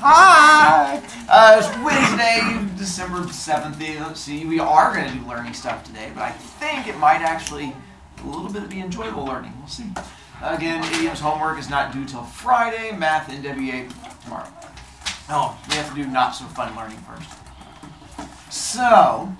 Hi! It's Wednesday, December 7th. Let's see, we are going to do learning stuff today, but I think it might actually a little bit be enjoyable learning. We'll see. Again, idioms homework is not due till Friday. Math NWA tomorrow. Oh, we have to do not so fun learning first. So,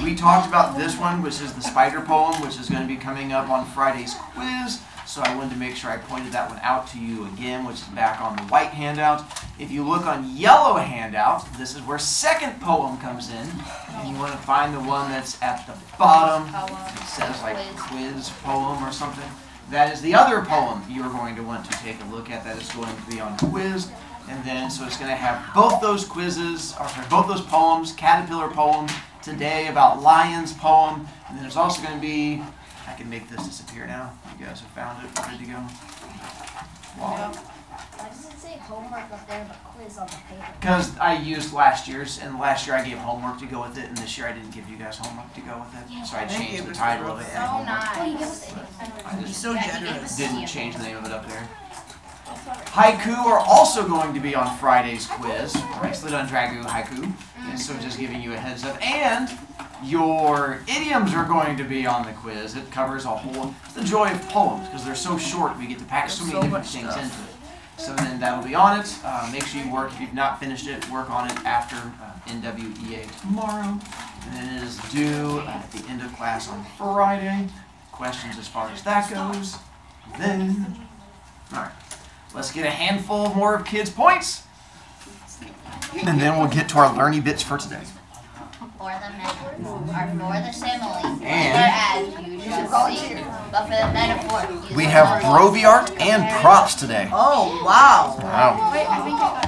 we talked about this one, which is the spider poem, which is going to be coming up on Friday's quiz. So I wanted to make sure I pointed that one out to you again, which is back on the white handout. If you look on yellow handout, this is where second poem comes in. And you want to find the one that's at the bottom. It says like quiz poem or something. That is the other poem you're going to want to take a look at. That is going to be on quiz. And then, so it's going to have both those quizzes, or both those poems, caterpillar poem today about lions poem. And then there's also going to be, I can make this disappear now. You guys have found it, ready to go. Wow. Why does it say homework up there but quiz on the paper? Because I used last year's, and last year I gave homework to go with it, and this year I didn't give you guys homework to go with it. So I changed the title of it. So nice. I just so generous. didn't change the name of it up there. Haiku are also going to be on Friday's quiz. Nicely done, Dragu Haiku. And so just giving you a heads up. And your idioms are going to be on the quiz. It covers a whole, it's the joy of poems, because they're so short, we get to pack so many different things into it. So then that'll be on it. Make sure you work, if you've not finished it, work on it after NWEA tomorrow. And then it is due at the end of class on Friday. Questions as far as that goes. Then, alright, let's get a handful more of kids' points. And then we'll get to our learning bits for today. For the metaphor, or for the simile, And as you shall see. But for the metaphor, we have Brovicast and props today. Oh, wow. Wow.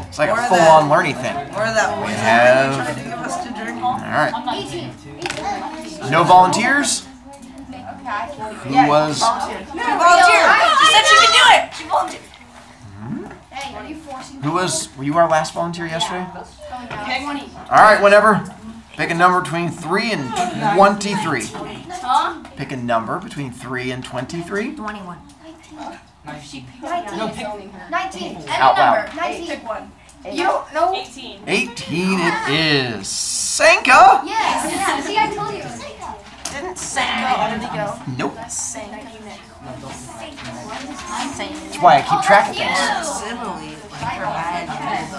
It's like a full-on learning thing. Or that We one have, trying to give us to drink. alright. No volunteers? Who was? Volunteer. She said she could do it. She volunteered. Hey, are you forcing Who was? Were you our last volunteer yesterday? Okay. Alright, whenever. Pick a number between 3 and 23. Huh? Pick a number between 3 and 23. 21. 19. 19. And Out a loud. number. 19. Pick one. You don't know? 18. 18 it is. Sanka? Yes. Yeah. See, I told you. Didn't sing. Where did he go? Nope. Sing. That's why I keep track of things. Simile.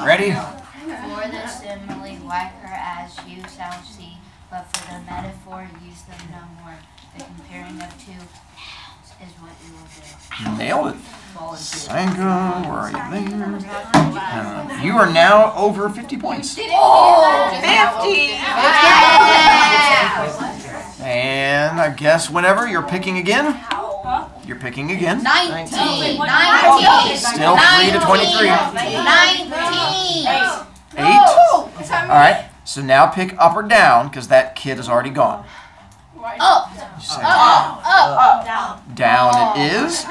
Ready? For the simile, like her as you shall see, but for the metaphor, use them no more. The comparing of two nouns is what you will do. Nailed it. Sanka, where are you there? You are now over 50 points. 50. And I guess whenever you're picking again. You're picking again. 19. 19. Still 3 to 23. 19. 8. Alright, so now pick up or down, because that kid is already gone. Up. You say Up. down it is.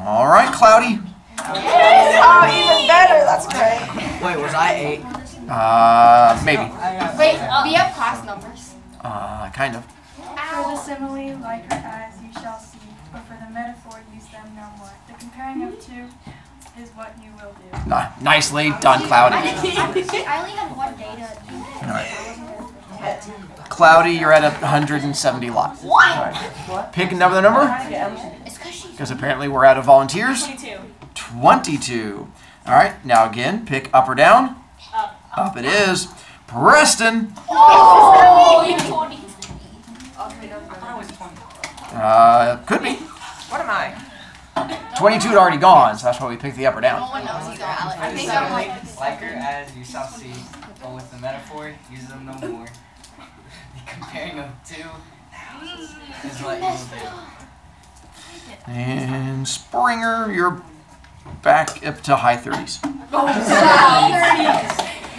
Alright, Cloudy. Oh, even better. That's great. Wait, was I 8? Maybe. Wait, we have class numbers. Kind of. For the simile, like her as you shall see, but for the metaphor, use them no more. The comparing of two is what you will do. Nicely done, Cloudy. I only have one data. Cloudy, you're at 170 lot. What? Pick another number, It's because she. because apparently we're out of volunteers. 22. 22. Alright, now again, pick up or down. Up. Up it is. Preston. Oh, you 20. Could be. What am I? 22 had already gone, so that's why we picked the up or down. No one knows either, Alex. I think I'm like her as you shall see, but with the metaphor, use them no more. The comparing of two is what you will do. And Springer, you're back up to high 30s.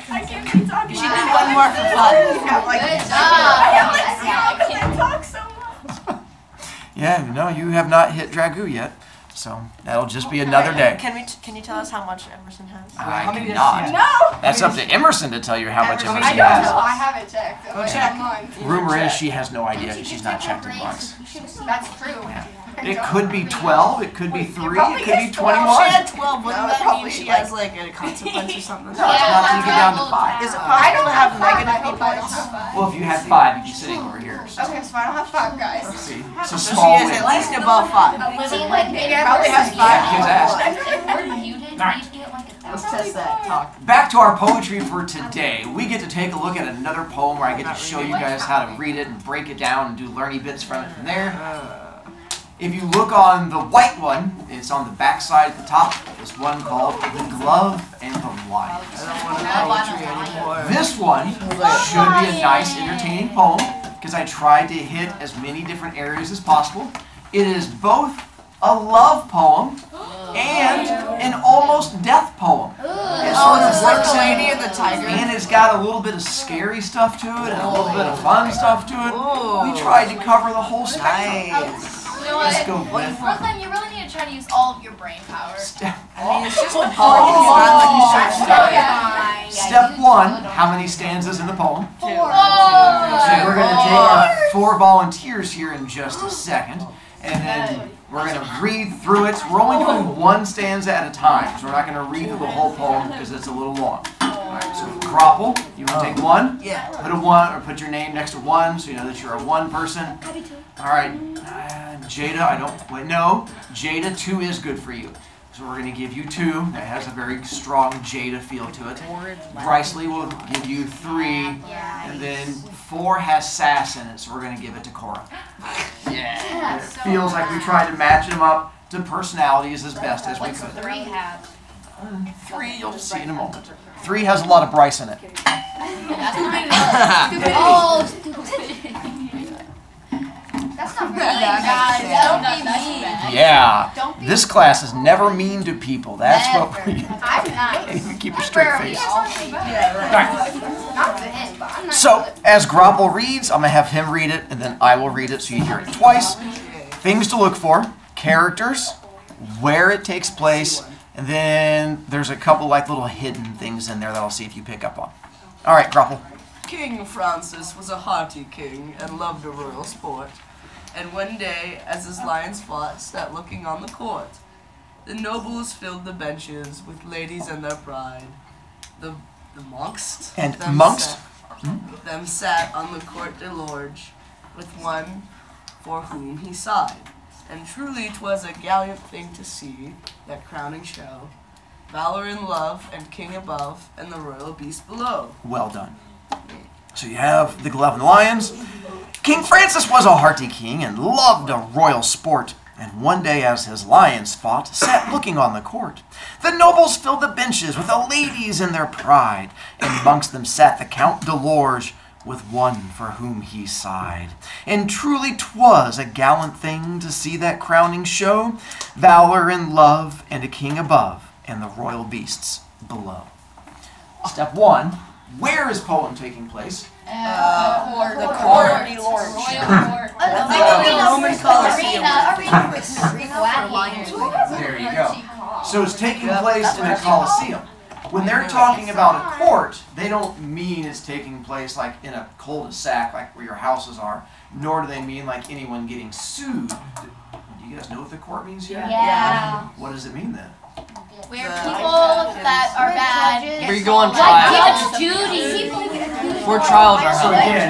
I can't be talking. She did one more for fun. Good job. Talk so much. Yeah, no, you have not hit Dragu yet, so that'll just be another day. Can you tell us how much Emerson has? I How many does cannot. she have? No. That's up to Emerson to tell you how much Emerson. Emerson I has. I haven't checked. Go check. Rumor is she has no idea. She's not checked in months. That's true. It could be 12, it could be 3, probably it could be is 12. 21. She had 12. Wouldn't No, that probably, mean she like- has like a consequence or something? No, it's not till you get down to 5. Is it possible to have negative points? Well, if you had 5, you'd be sitting over here. So, Okay, so I don't have 5 guys. see, it's a So she small is win. at least above 5. See, like, Yeah, probably has if 5. Kids asked. we're muted, we get like Let's 1,000. test that talk. Back to our poetry for today. We get to take a look at another poem where I get to show you guys how to read it and break it down and do learning bits from it from there. If you look on the white one, it's on the back side at the top. This one called The Glove and the Lion. I don't want to poetry anymore. This one should be a nice, entertaining poem because I tried to hit as many different areas as possible. It is both a love poem and an almost death poem. It sort of It's like works the in, Lady and the Tiger. and it's got a little bit of scary stuff to it and a little bit of fun stuff to it. Ooh. We tried to cover the whole spectrum. Nice. You know Let's what? go with Brooklyn, you really need to try to use all of your brain power. step. I mean, it's just a poem. It's not like you start studying. Step 1, how many stanzas in the poem? 2. So we're going to take our 4 volunteers here in just a second, and then we're going to read through it. We're only doing 1 stanza at a time, so we're not going to read through the whole poem because it's a little long. Alright, so Grapple, you want to take 1? Yeah. Put a 1, or put your name next to 1 so you know that you're a 1 person. Alright, Jada, Jada, 2 is good for you. So we're going to give you 2. That has a very strong Jada feel to it. Brycely will give you 3. And then 4 has sass in it, so we're going to give it to Cora. Yeah. It feels like we tried to match them up to personalities as best as we could. 3 have. 3, you'll see in a moment. 3 has a lot of Bryce in it. Oh, stupid. That's not very Guys, don't be mean. Yeah. Don't be This class is never mean to people. That's what we... I'm nice. You keep a straight face. Yeah, right. Not to him, but I'm not. So, as Grapple reads, I'm going to have him read it, and then I will read it so you hear it twice. Things to look for, characters, where it takes place, and then there's a couple like little hidden things in there that I'll see if you pick up on. All right, Grapple. King Francis was a hearty king and loved a royal sport. And one day, as his lions fought, sat looking on the court. The nobles filled the benches with ladies and their pride. The monks And them monks? them sat on the court de lorge, with one for whom he sighed. And truly 'twas a gallant thing to see, that crowning show, valor in love, and king above, and the royal beast below. Well done. So you have the Glove and the Lions. King Francis was a hearty king and loved a royal sport. And one day as his lions fought, sat looking on the court. The nobles filled the benches with the ladies in their pride. And amongst them sat the Count de Lorge, with one for whom he sighed. And truly 'twas a gallant thing to see that crowning show, valor and love, and a king above, and the royal beasts below. Step 1, where is poem taking place? The court. Royal court. The Roman Colosseum. There you go. So it's taking place in a Colosseum. When they're talking about a court, they don't mean it's taking place like in a cul-de-sac, like where your houses are, nor do they mean like anyone getting sued. Do you guys know what the court means here? Yeah. What does it mean then? Where people that are bad get Where you go on sold. trial. Duty. Where trials are So held. again,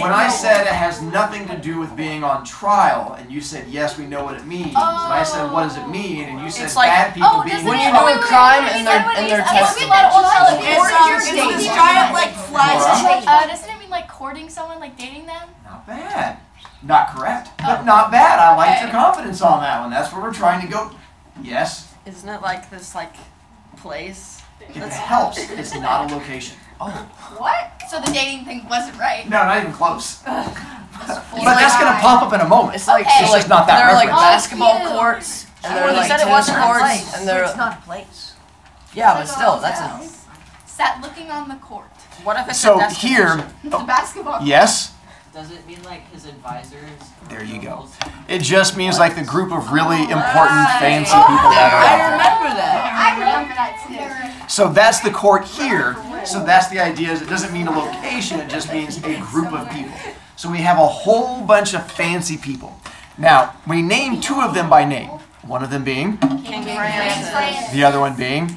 when I said it has nothing to do with being on trial, and you said, yes, we know what it means, and I said, what does it mean, and you said It's like- bad people Oh, being does When it you're trial. doing crime and they're testing. It's this giant like flag. Doesn't it mean like courting someone, like dating them? Not bad. Not correct, but not bad. I liked your Okay. confidence on that one. That's where we're trying to go. Yes, Isn't it like this like place? it helps. It's not a location. What? So the dating thing wasn't right. No, not even close. But that's going to pop up in a moment. It's like Okay. It's just not that there are like reference. basketball cute. courts and there Well, are you like said it tennis wasn't a courts place, and there. It's not a place. Yeah, but still, that's a. Sat looking on the court. What if it's So a destination? here, It's a basketball. yes, Does it mean like his advisors? there you go. It just means like the group of really important, fancy people that are I out there. remember that. I remember that too. So that's the court here. So that's the idea. Is it doesn't mean a location. It just means a group of people. So we have a whole bunch of fancy people. Now, we named two of them by name. One of them being, King Francis. the other one being.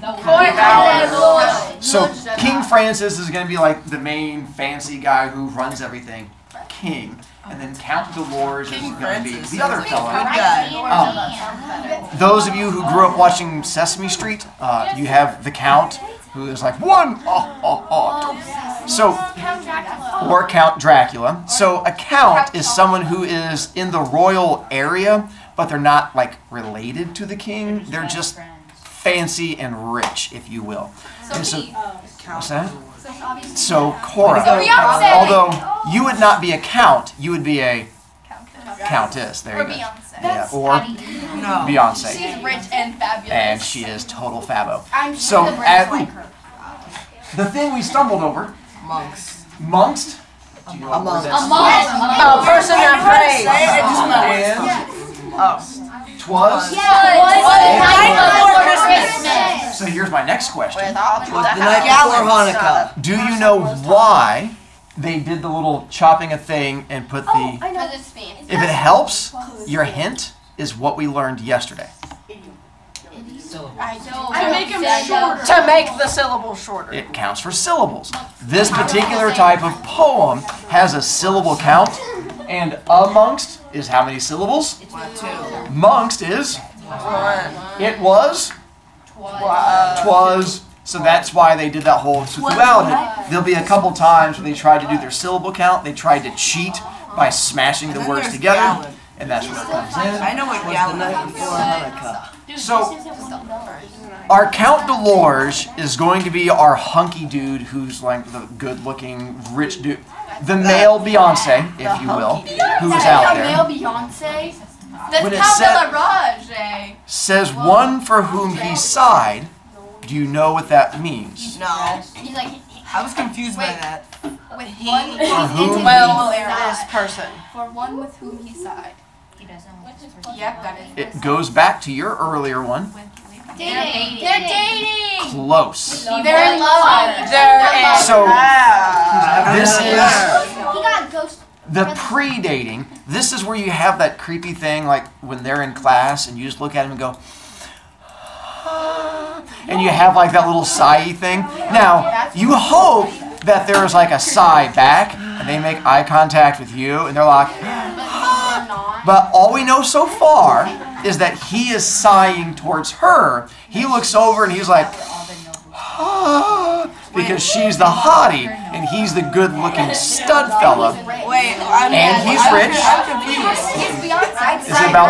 So King Francis is going to be like the main fancy guy who runs everything. King. And then Count Dolores is going to be the other fellow. Those of you who grew up watching Sesame Street, you have the Count, who is like, one, So, or Count Dracula. So a count is someone who is in the royal area, but they're not like related to the king. They're just fancy and rich, if you will. So, what's that? So Cora. Although you would not be a count, you would be a countess. There you go. Yeah, or Beyonce. She's rich and fabulous. And she is total fabo. I'm So sure the Brits like her. the thing we stumbled over, Monks. monks. Do you know what word that's? A person that prays. Twas. Christmas. So here's my next question. The night before Hanukkah. Do you know why they did the little chopping a thing and put the... I know. Because it's fancy. If it helps, your hint is what we learned yesterday. To make them shorter. To make the syllable shorter. It counts for syllables. This particular type of poem has a syllable count, and amongst is how many syllables? 2. Mongst is... 1. It was... Twas. So that's why they did that whole... So throughout it, there'll be a couple times when they tried to do their syllable count. They tried to cheat by smashing the words together, and that's where it comes in. I know what gallon night before Hanukkah. So, our Count Dolores is going to be our hunky dude who's like the good-looking, rich dude. The male Beyonce, if you will, who is out there. Male Beyonce. That's When it Count said- de la Rage, eh? Says one for whom he sighed. Do you know what that means? No. He's like, I was confused by that. with one, For whom This person. For one with whom he sighed. He doesn't want his first Yep, got it. It goes back to your earlier one. dating. They're dating. Close. They're in love. So, this is... He got ghost. The pre-dating, this is where you have that creepy thing like when they're in class and you just look at them and go, and you have like that little sigh thing. Now, you hope that there is like a sigh back and they make eye contact with you and they're like, but all we know so far is that he is sighing towards her. He looks over and he's like, because she's the hottie and he's the good-looking stud fella. Wait, And he's rich. I'm confused. He's Beyonce. Is it about...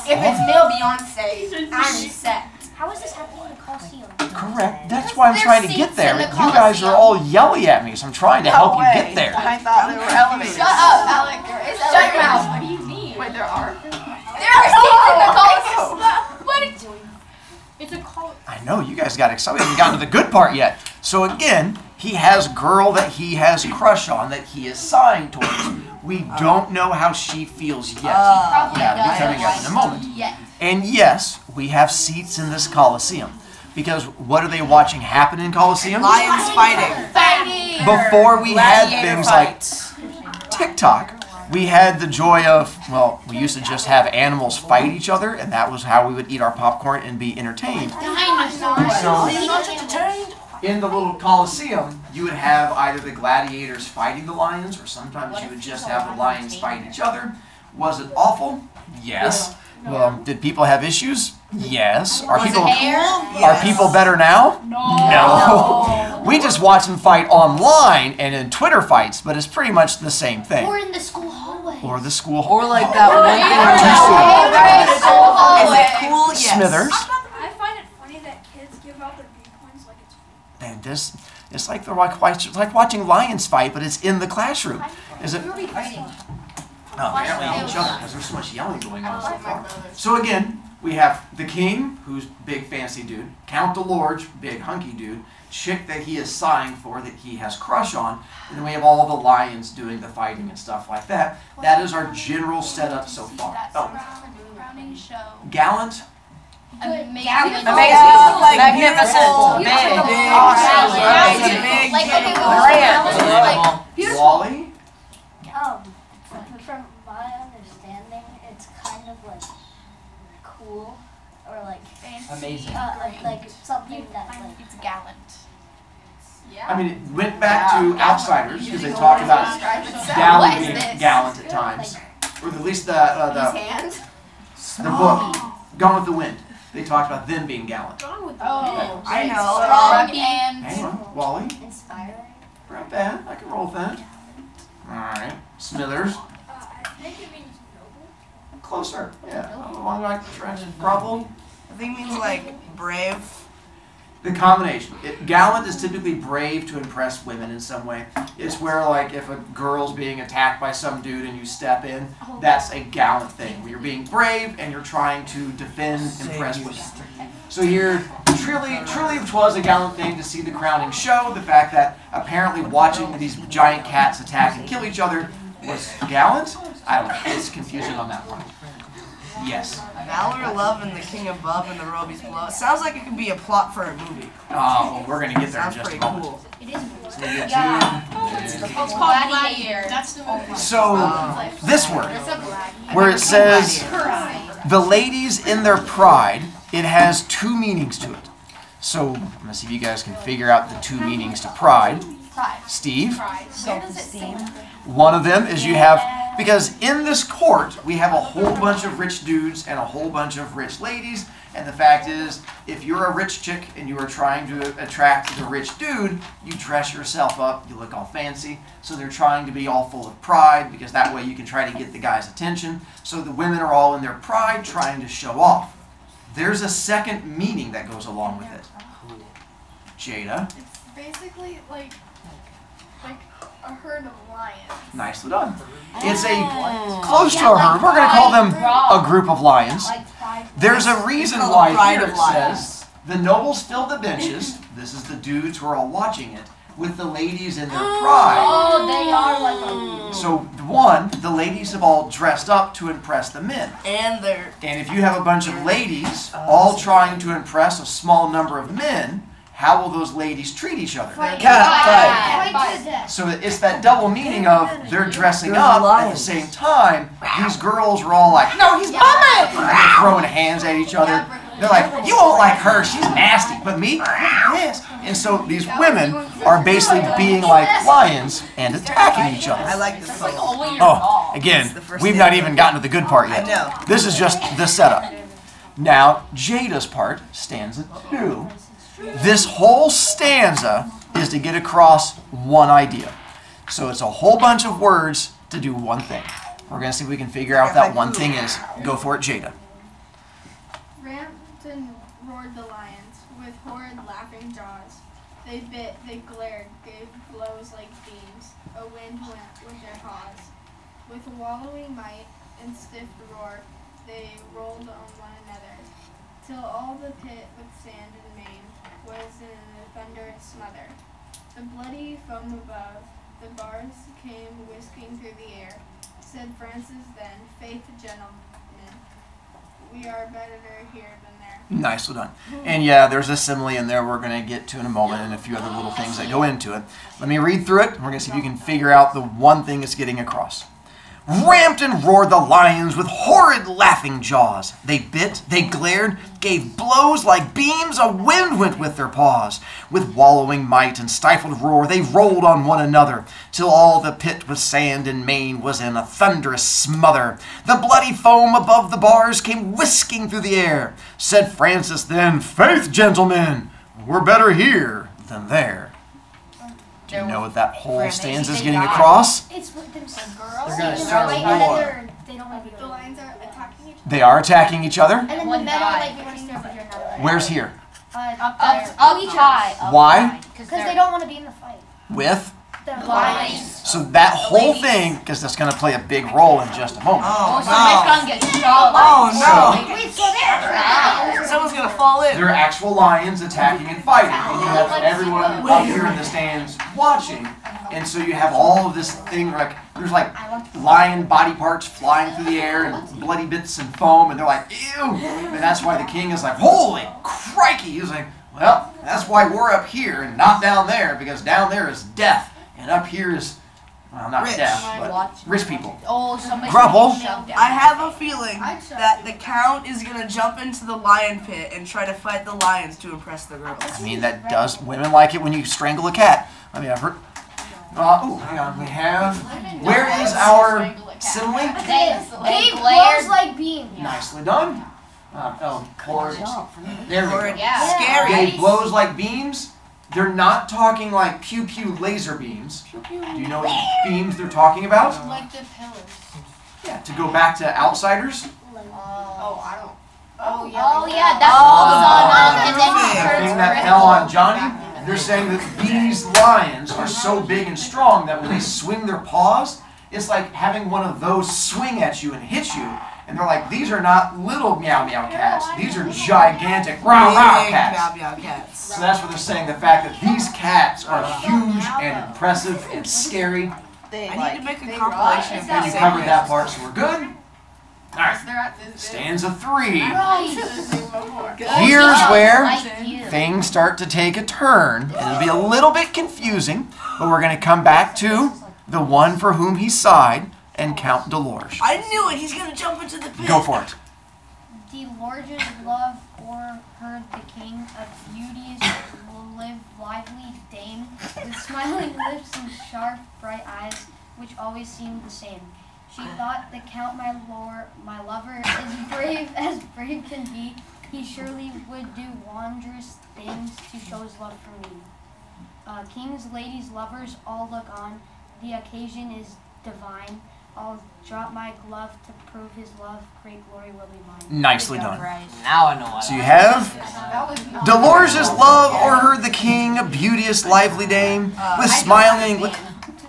If it's male Beyonce, I'm set. How is this happening in the Coliseum? Correct. That's why I'm trying to get there. You guys are all yelling at me, so I'm trying to help you get there. I thought they were elevators. Shut up, Alec. Shut your mouth. What do you mean? Wait, there are? There are seats in the Coliseum. What are you doing? It's a call. I know, you guys got excited. We haven't gotten to the good part yet. So again, he has a girl that he has a crush on that he is sighing towards. We don't know how she feels yet. Probably That'll be does. coming up in a moment. Yes. And yes, we have seats in this Coliseum. Because what are they watching happen in Coliseum? Lions fighting. Fighting. Before we had Gladiator things fights. like TikTok, we had the joy of, well, we used to just have animals fight each other, and that was how we would eat our popcorn and be entertained. Dinosaurs. So, in the little Coliseum, you would have either the gladiators fighting the lions, or sometimes you would just have the lions fight each other. Was it awful? Yes. Well, did people have issues? Yes. Are people better now? No. We just watch them fight online and in Twitter fights, but it's pretty much the same thing. Or in the school hallway. Or the school Or like that one thing. Is it cool? Yes. Smithers. I find it funny that kids give out their viewpoints like it's. And this, it's like like watching lions fight, but it's in the classroom. Is it? No, apparently each other because there's so much yelling going on so far. So again, we have the king, who's big fancy dude, Count Dolores, big hunky dude, chick that he is sighing for that he has crush on, and then we have all the lions doing the fighting and stuff like that. That is our general setup so far. Oh, Crowning show. gallant. Amazing. Magnificent. Big. Awesome. Big. Like, okay, Grand. Wally. From my understanding, Amazing. Like something that like It's gallant. Yeah. I mean, it went back to Outsiders because they talked about gallant What is being this? gallant at times, or at least the Hand. book Gone with the Wind. They talked about them being gallant. Oh, I know. strong and Hang on, Wally, Inspiring. not bad. I can roll with that. All right, Smithers, I think it means noble. closer. Yeah, along like problem. I think it means like brave. The combination. Gallant is typically brave to impress women in some way. It's where, like, if a girl's being attacked by some dude and you step in, that's a gallant thing. Where you're being brave and you're trying to defend, impress women. So here, truly it was a gallant thing to see the crowning show. The fact that apparently watching these giant cats attack and kill each other was gallant. I don't know. It's confusing on that one. Yes. Valor, love, and the king above and the robies below. It sounds like it could be a plot for a movie. Oh, well, we're going to get there in Sounds just a pretty moment. cool. It is. So we get it's called Gladiator. That's the movie. So, this word, It's a black. where it says, Pride. the ladies in their pride, it has two meanings to it. So, I'm going to see if you guys can figure out the two meanings to pride. Pride. Steve, Pride. self-esteem. one of them is you have, because in this court, we have a whole bunch of rich dudes and a whole bunch of rich ladies. And the fact is, if you're a rich chick and you are trying to attract the rich dude, you dress yourself up, you look all fancy. So they're trying to be all full of pride because that way you can try to get the guy's attention. So the women are all in their pride trying to show off. There's a second meaning that goes along with it. Jada, It's basically like a herd of lions. nicely done. It's a close to a herd. We're going to call them a group of lions. There's a reason Called why Pride here of it Lions. says the nobles fill the benches. This is the dudes who are all watching it with the ladies in their pride. Oh, they are like a. So one, the ladies have all dressed up to impress the men. And they're And if you have a bunch of ladies all trying to impress a small number of men, how will those ladies treat each other? Fight Cat to the death. So it's that double meaning of they're dressing They're up at the lions. same time. These girls are all like, no, he's my man. They're throwing hands at each other. They're like, you won't like her, she's nasty. But me, yes. And so these women are basically being like lions and attacking each other. I like this song. Oh, again, we've not even gotten to the good part yet. I know. This is just the setup. Now, Jada's part, stanza 2. This whole stanza is to get across one idea. So it's a whole bunch of words to do one thing. We're going to see if we can figure out what that one thing is. Go for it, Jada. Ramped and roared the lions with horrid laughing jaws. They bit, they glared, gave blows like beams. A wind went with their paws. With wallowing might and stiff roar, they rolled on one another, till all the pit with sand and mane was in a thunderous smother. The bloody foam above, the bars came whisking through the air. Said Francis then, faith, gentlemen, we are better here than there. Nicely done. And yeah, there's a simile in there we're going to get to in a moment and a few other little things that go into it. Let me read through it. We're going to see if you can figure out the one thing it's getting across. Ramped and roared the lions with horrid laughing jaws. They bit, they glared, gave blows like beams, a wind went with their paws. With wallowing might and stifled roar, they rolled on one another, till all the pit with sand and mane was in a thunderous smother. The bloody foam above the bars came whisking through the air. Said Francis then, faith, gentlemen, we're better here than there. Do you know what that whole stanza is getting across? It's with them girls. They're gonna They start a don't war. they don't want to be The lions are attacking each They are attacking each other. And then One the metal, died. like, we want to stay over here now. Where's here? Up high. Why? Because they don't want to be in the fight. With? The Lions. So that whole thing, because that's going to play a big role in just a moment. Oh So my no. son gets shot. Oh Wait, so they're Someone's gonna fall in. They're actual lions attacking and fighting. And you have everyone up here in the stands watching. And so you have all of this thing, like, there's like lion body parts flying through the air and bloody bits and foam. And they're like, ew. And that's why the king is like, holy crikey. He's like, well, that's why we're up here and not down there, because down there is death. And up here is Well, not Rich. deaf, but rich people. Oh, somebody. Grubble. I have a feeling that the Count is gonna jump into the lion pit and try to fight the lions to impress the girls. I mean, that does. Women like it when you strangle a cat. I mean, I've heard. Oh, hang on. We have. Where is our simile? They Glows glared. like beams. Nicely done. Horrid. There we go. Yeah. Scary. They blows like beams. They're not talking like pew pew laser beams. Do you know what beams they're talking about? Like the pillars. Yeah. To go back to Outsiders. Oh, I don't. Oh, yeah. Oh yeah, that Oh, and then perfect. The hurts thing that Griffin. fell on Johnny. They're saying that these lions are so big and strong that when they swing their paws, it's like having one of those swing at you and hit you. And they're like, these are not little meow meow cats. These are gigantic rah rah Big cats. meow meow cats. So that's what they're saying. The fact that these cats are huge and impressive and scary. I need to make a compilation of And you these covered that segments. part, so we're good. All right. Stanza 3. Here's where Like you. things start to take a turn. It'll be a little bit confusing, but we're going to come back to the one for whom he sighed and Count Dolores. I knew it. He's gonna jump into the pit. Go for it. Dolores love or heard the king, a beauteous, lively dame, with smiling lips and sharp, bright eyes, which always seemed the same. She thought the count, my lover, is as brave can be. He surely would do wondrous things to show his love for me. Kings, ladies, lovers, all look on. The occasion is divine. I'll drop my glove to prove his love. Great glory will be mine. Nicely done. Now I know why. So you have Dolores' love o'erheard the king, a beauteous, lively dame, with smiling lips.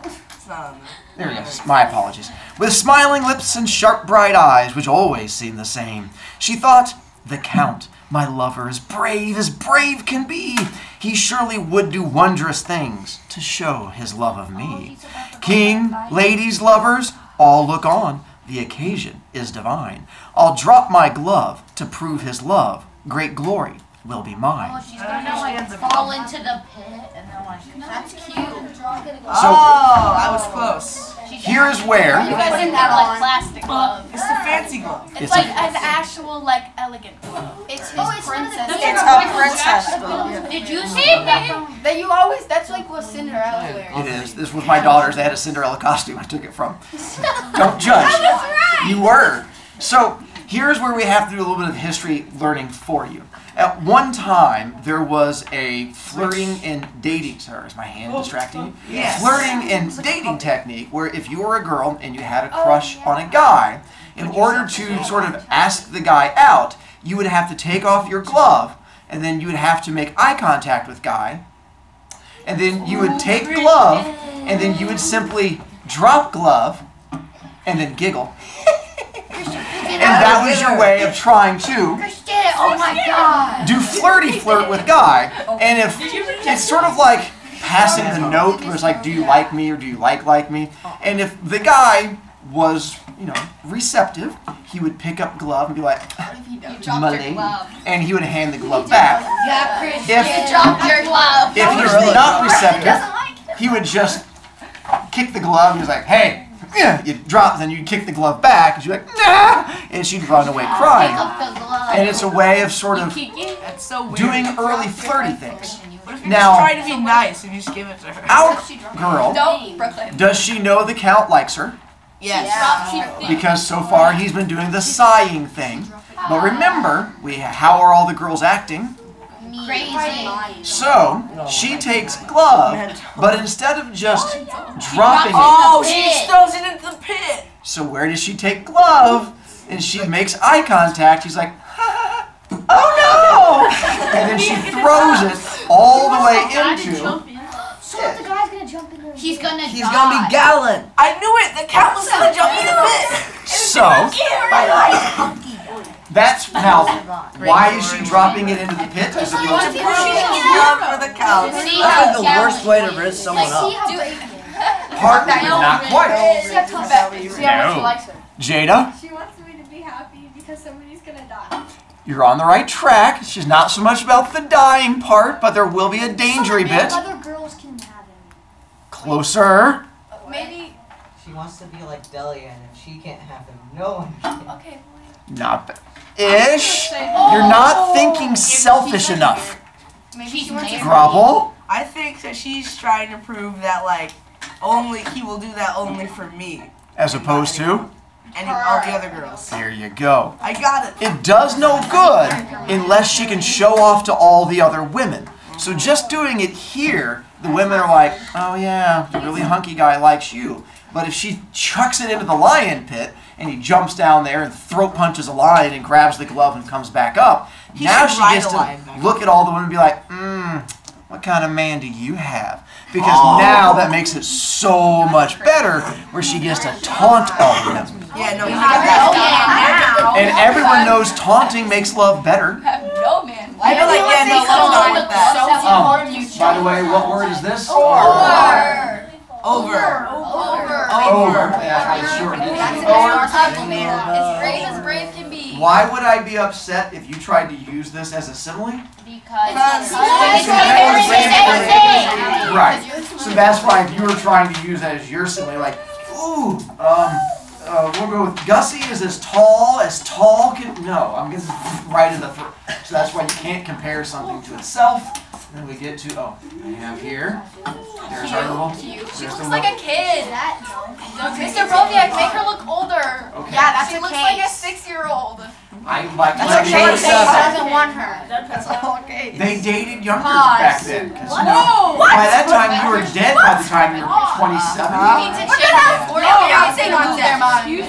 It's not on There he is. My apologies. With smiling lips and sharp bright eyes, which always seem the same. She thought, the count, my lover, as brave can be. He surely would do wondrous things to show his love of me. King, ladies, lovers, all look on. The occasion is divine. I'll drop my glove to prove his love. Great glory will be mine. Oh, she's gonna like fall into the pit and then like that's cute. Oh, I was close. Here is where You guys didn't have like plastic gloves. It's the fancy glove. It's like an actual like elegant glove. It's his princess. It's a princess glove. Did you see it? That you always, that's like what Cinderella wears. it is. This was my daughter's. They had a Cinderella costume. I took it from. Don't judge. You were. So here's where we have to do a little bit of history learning for you. At one time, there was a flirting and dating. Sorry, is my hand distracting you? Yes. Flirting and dating technique where if you were a girl and you had a crush on a guy, in order to sort of ask the guy out, you would have to take off your glove, and then you would have to make eye contact with guy, and then you would take glove, and then you would simply drop glove, and then giggle. And that was your way of trying to Oh my god. do flirty flirt with guy. And if it's sort of like passing the note where it's like, do you like me or do you like me? And if the guy was, receptive, he would pick up glove and be like, my lady, and he would hand the glove back. Yeah, Christian. If- You dropped your glove. If he was not receptive, he would just kick the glove and he was like, hey, you drop, then you'd kick the glove back, and she'd be like, nah, and she'd run away Pick crying. up the glove. And it's a way of sort of That's so weird. doing early flirty things. What if you Now- just try to be nice and you just give it to her? Our girl, Don't, Brooklyn. does she know the count likes her? Yes. Because so far he's been doing the sighing thing. But remember, how are all the girls acting? Crazy. So, she takes glove, but instead of just dropping it, Oh, she throws it into the pit. so where does she take glove? And she makes eye contact. She's like, oh no! And then she throws it all the way into. So the guy's gonna jump in there. He's gonna He's die. gonna be gallant. I knew it. The cat was gonna jump in the pit. So, that's now, why is she dropping it into the pit? As opposed to She's love for the cow. See That's how like the worst way to rinse someone See up. how brave he is. partly, but not quite. See how tough he is. See how much he No. likes her. Jada, She wants me to be happy because somebody's gonna die. you're on the right track. She's not so much about the dying part, but there will be a dangery bit. Other girls can have him. Closer. Maybe wants to be like Delia, and if she can't have him, no one can. Okay. Not bad. Ish. You're not thinking selfish enough. Maybe she wants to Grubble. I think that she's trying to prove that like only he will do that only for me As opposed to? and all the other girls. There you go. I got it. It does no good unless she can show off to all the other women. So just doing it here, the women are like, oh yeah, the really hunky guy likes you. But if she chucks it into the lion pit and he jumps down there and throat punches a lion and grabs the glove and comes back up, now she gets to look at all the women and be like, what kind of man do you have? Because now that makes it so much better where she gets to taunt all of them. Yeah, no, you got that. And everyone knows taunting makes love better. No man. I feel like, yeah, no, let's go with that. By the way, what word is this? Over. Yeah, it's short. As brave as brave can be. Why would I be upset if you tried to use this as a simile? Right. So that's why if you were trying to use that as your simile, like, ooh, we'll go with Gussie is as tall can. No, I'm getting right in the throat. So that's why you can't compare something to itself. And then we get to we have here. There's our little. She looks like a kid. Mr. Brovicast, make her look older. Okay. Yeah, that's She a looks cake. like a 6-year-old. I like That's my okay. age She 7. doesn't want her. That's all okay. They dated younger Pause. back then. 'Cause No. by that time, you were dead by the time you were 27. You need to change before they lose their mind. You're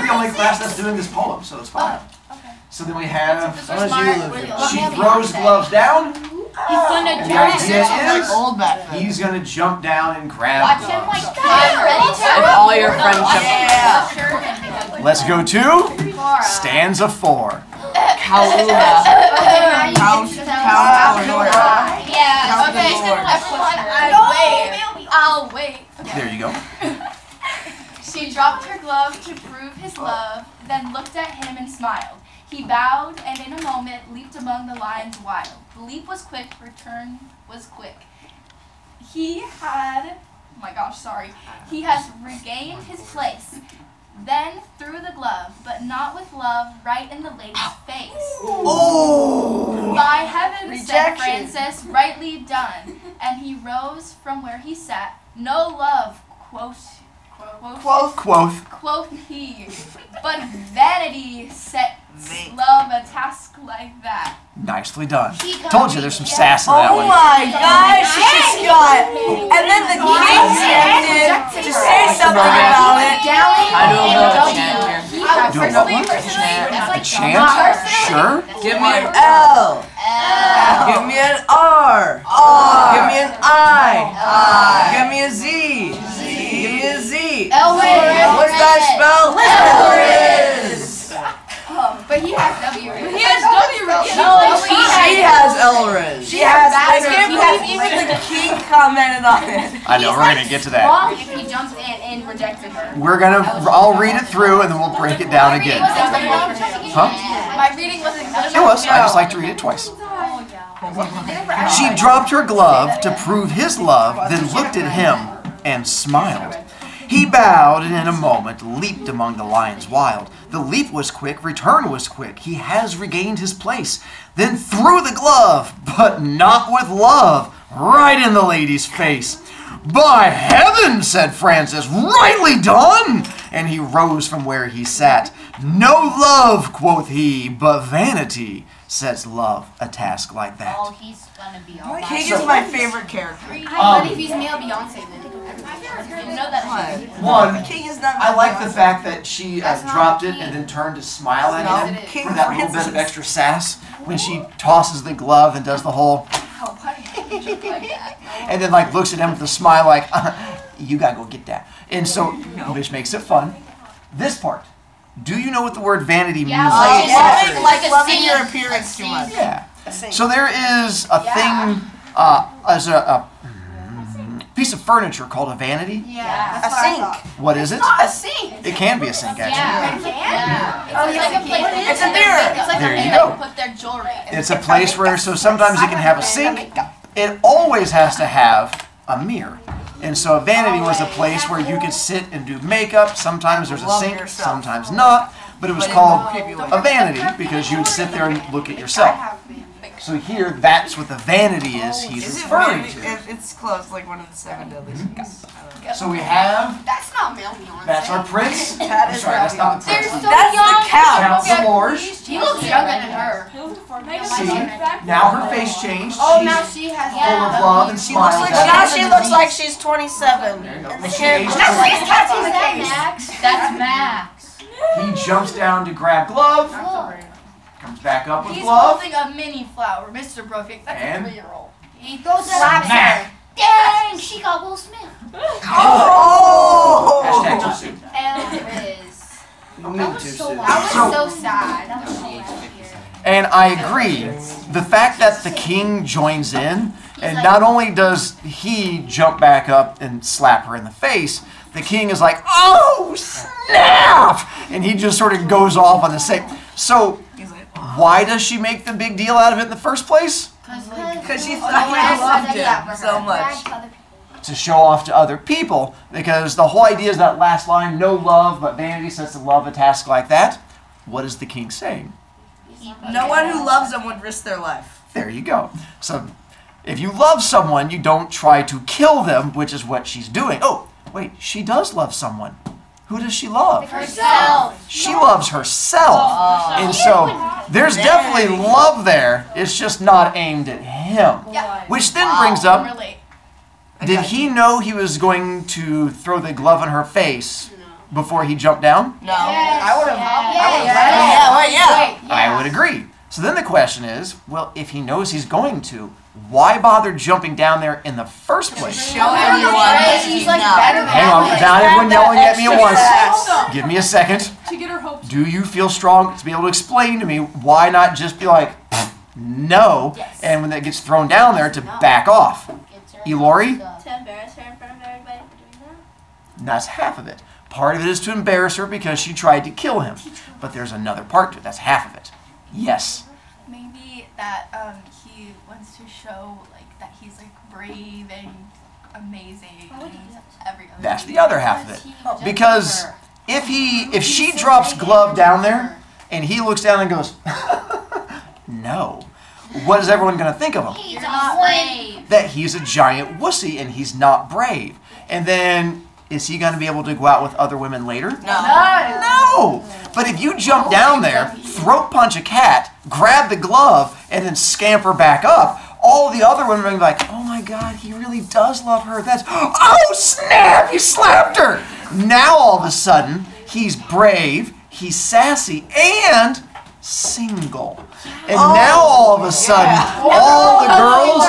the only class that's doing this poem, so it's fine. So then we have, she throws gloves down. He's gonna And the jump. idea is, Old back then. he's gonna jump down and grab Watch him gloves. like I'm ready to. All your friendship. Yeah. Let's go to stanza 4. Kaula. Count. Yeah. Okay. Everyone, I'll wait. There you go. She dropped her glove to prove his love, then looked at him and smiled. He bowed and in a moment leaped among the lions wild. The leap was quick, return was quick. He has regained his place. Then threw the glove, but not with love, right in the lady's face. Oh! By heaven, said Rejection. Francis, rightly done. And he rose from where he sat. No love, quoth he, but vanity sets love a task like that. Nicely done. Told you there's some sass in that Oh one. my gosh, she just got. And then the king tempted to say something about it. I do a little chant here. Do a what? A chant? Sure. Give me an L. Give me an R. Give me an I. Give me a Z. Give me a Z. What's that spell? Elriz. But he has W. He has Elriz. She has. I can't believe even the king commented on it. I know, we're gonna get to that. Wrong if he jumps in and rejected her. I'll read it through and then we'll break it down again. Huh? My reading wasn't good. It was. I just like to read it twice. She dropped her glove to prove his love, then looked at him and smiled. He bowed and in a moment leaped among the lions wild. The leap was quick, return was quick. He has regained his place. Then threw the glove, but not with love, right in the lady's face. By heaven, said Francis, rightly done! And he rose from where he sat. No love, quoth he, but vanity sets love a task like that. Oh, he's gonna be all King is my favorite character. But if he's male Beyonce, then You know that. One, King is not. I like the fact that she dropped it and then turned to smile at him King for that little bit Francis. of extra sass when she tosses the glove and does the whole, and then like looks at him with a smile like, you gotta go get that. And so, which makes it fun. This part. Do you know what the word vanity means? Like loving your appearance too much. Yeah. So there is a thing as a piece of furniture called a vanity. yeah, A sink. What is it? a sink. It can be a sink, actually. It's like a place. It's a mirror. It's like There a you place go. they put their jewelry. It's a place where, so sometimes you can have a sink. It always has to have a mirror. And so a vanity was a place where you could sit and do makeup. Sometimes there's a Love sink, yourself. sometimes not. But it was But in called a creepy way. a vanity because you would sit there and look at yourself. So here, that's what the vanity is he's Is it referring really? to. It's close, like one of the 7 deadly sins. So we have, That's not male Beyonce. that's our prince. That I'm is sorry, that's not the They're prince. so That's the young. cow. Count some more. He looks younger than her. See, now her face changed. Oh, now She's she has. full of love and She looks smiles. like at now us. she looks like she's 27. There you go. And the She hair aged looks like She's touching the case. Max. That's Max. He jumps down to grab glove, Look. comes back up with He's glove, holding a mini flower, Mr. Brovicast. That's And? a 3-year-old. He throws Slaps that her. Dang, she got Will Smith. Oh! hashtag too soon. That was so So- loud. So sad. That was so loud. And I agree. The fact that the king joins in, and not only does he jump back up and slap her in the face, the king is like, oh, snap! And he just sort of goes off on the same. So, He's like, why does she make the big deal out of it in the first place? because she thought he loved him so much. To show off to other people. Because the whole idea is that last line, no love, but vanity sets to love a task like that. What is the king saying? No one who loves them would risk their life. There you go. So, if you love someone, you don't try to kill them, which is what she's doing. Oh, wait, she does love someone. Who does she love? Herself. She loves herself. And so, there's definitely love there. It's just not aimed at him. Yeah. Which then brings up, Relate. did he know he was going to throw the glove in her face before he jumped down? No. I would have. Yeah. I would agree. So then the question is, well, if he knows he's going to, why bother jumping down there in the first place? Show everyone that He's he's like not. better than Hang on, Alex. not everyone yelling at me at once. Extra Give me a second. To get her hopes. Do you feel strong to be able to explain to me why not just be like, no, Yes. and when that gets thrown down there to back off? Elori? To embarrass her in front of everybody for doing that. That's half of it. Part of it is to embarrass her because she tried to kill him. But there's another part to it. That's half of it. Yes. Maybe that he wants to show like that he's like brave and amazing and every other That's thing. the other half of it. Because if she drops glove down there and he looks down and goes, no, what is everyone going to think of him? He's not brave. That he's a giant wussy and he's not brave. And then, is he going to be able to go out with other women later? No. But if you jump down there, throat punch a cat, grab the glove, and then scamper back up, all the other women are going to be like, oh my God, he really does love her. That's, oh snap, you slapped her. Now all of a sudden, he's brave, he's sassy, and single. And now all of a sudden, all the girls,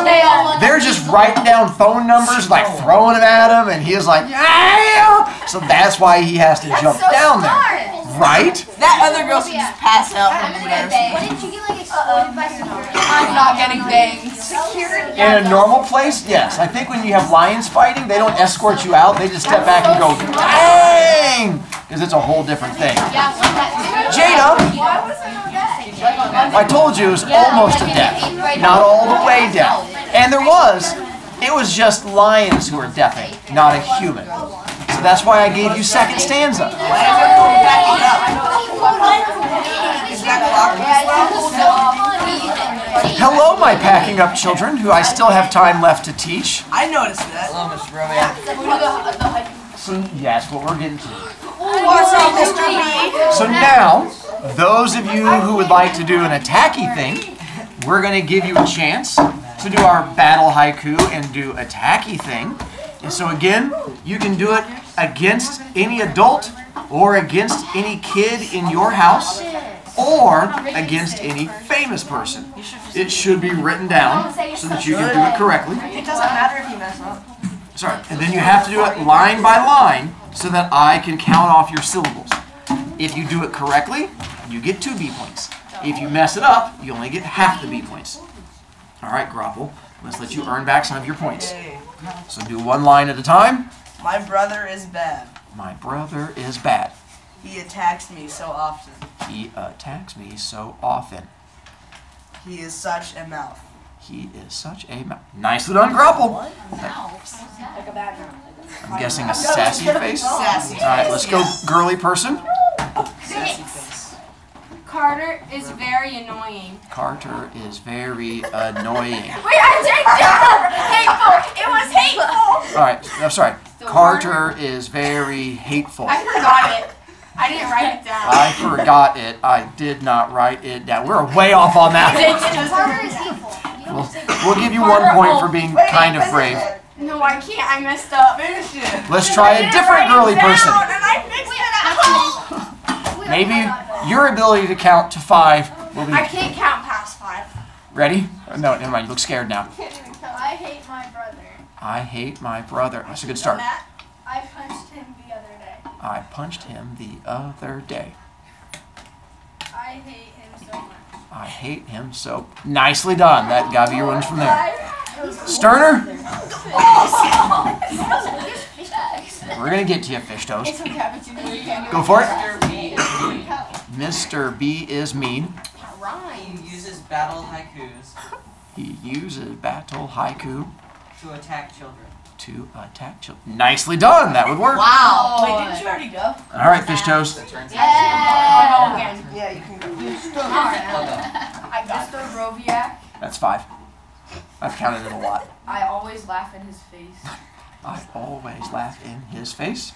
they're just writing down phone numbers, like throwing them at him, and he's like, yeah. So that's why he has to jump down there. Right? That other girl should just pass out from embarrassment. What didn't you get like exploded by security? I'm not getting bangs. In a normal place, yes. I think when you have lions fighting, they don't escort you out. They just step back and go, bang! Because it's a whole different thing. Jada, I told you it was almost to death. Not all the way death. And it was just lions who were deafing, not a human. So that's why I gave you second stanza. Hello, my packing up children, who I still have time left to teach. I noticed that. Hello, Mr. Brovicast. So, yeah, that's what we're getting to. What's up, Mr. B? So now, those of you who would like to do an attacky thing, we're going to give you a chance to do our battle haiku and do attacky thing. And so again, you can do it against any adult or against any kid in your house or against any famous person. It should be written down so that you can do it correctly. It doesn't matter if you mess up. Sorry, and then you have to do it line by line so that I can count off your syllables. If you do it correctly, you get 2 B points. If you mess it up, you only get half the B points. All right, Grapple, let's let you earn back some of your points. So do one line at a time. My brother is bad. My brother is bad. He attacks me so often. He attacks me so often. He is such a mouth. He is such a mouth. Nicely done, Grapple. Like a bad mouth. I'm guessing a sassy face. Sassy. All right, let's go girly person. Sassy face. Carter is very annoying. Carter is very annoying. Wait, I checked down. Hateful. It was hateful. All right, I'm sorry. Carter is very hateful. I forgot it. I didn't write it down. I forgot it. I did not write it down. We're way off on that. Carter is hateful. You don't say that. We'll give you 1 point for being kind of brave. No, I can't. I messed up. Finish it. Let's try a different girly person. And I fixed it out. Maybe your ability to count to 5 will be... I can't count past 5. Ready? No, never mind. You look scared now. I hate my brother. I hate my brother. That's a good start. I punched him the other day. I punched him the other day. I hate him so much. I hate him so... Nicely done. That got your ones from there. Sterner? We're going to get to you, Fish Toast. It's okay, but you can Go for it. Mr. B is mean. Mr. B is mean. He uses battle haikus He uses battle haiku to attack children. to attack children. Nicely done. That would work. Wow. Wait, didn't you already go? All right, Fish Toast. I'll go again. Yeah, you can go. I got Mr. Broviac. That's 5. I've counted it a lot. I always laugh in his face. I always laugh in his face.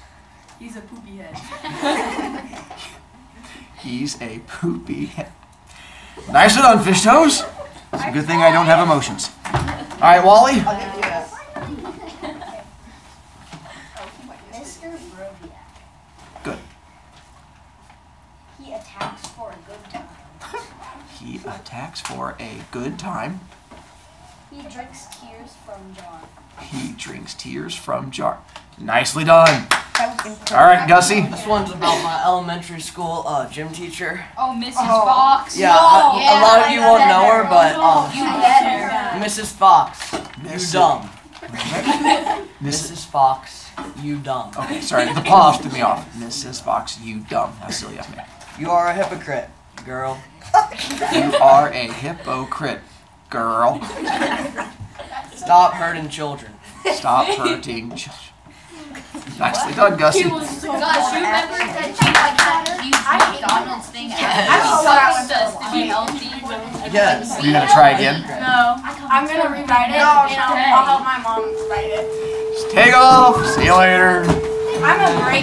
He's a poopy head. He's a poopy head. Nicely done, Fish Toes. It's a good thing I don't have emotions. All right, Wally. I'll give you that. Mr. Brovia. Good. He attacks for a good time. He attacks for a good time. He drinks tears from jar. He drinks tears from jar. Nicely done. All right, Gussie. This one's about my elementary school gym teacher. Oh, Mrs. Fox. Yeah, a lot of you won't know her, but Mrs. Fox, you dumb. Mrs. Fox, you dumb. Okay, sorry, the pause threw me off. Mrs. Fox, you dumb. How silly of me. You are a hypocrite, girl. You are a hypocrite, girl. Stop hurting children. Stop hurting children. Nicely done, Gussie. Gosh, you remember that she like that huge McDonald's thing I asking don't us to be healthy? Yes. Are you gonna try again? No. I'm gonna rewrite it, and I'll help my mom write it. Just take off. See you later. I'm a great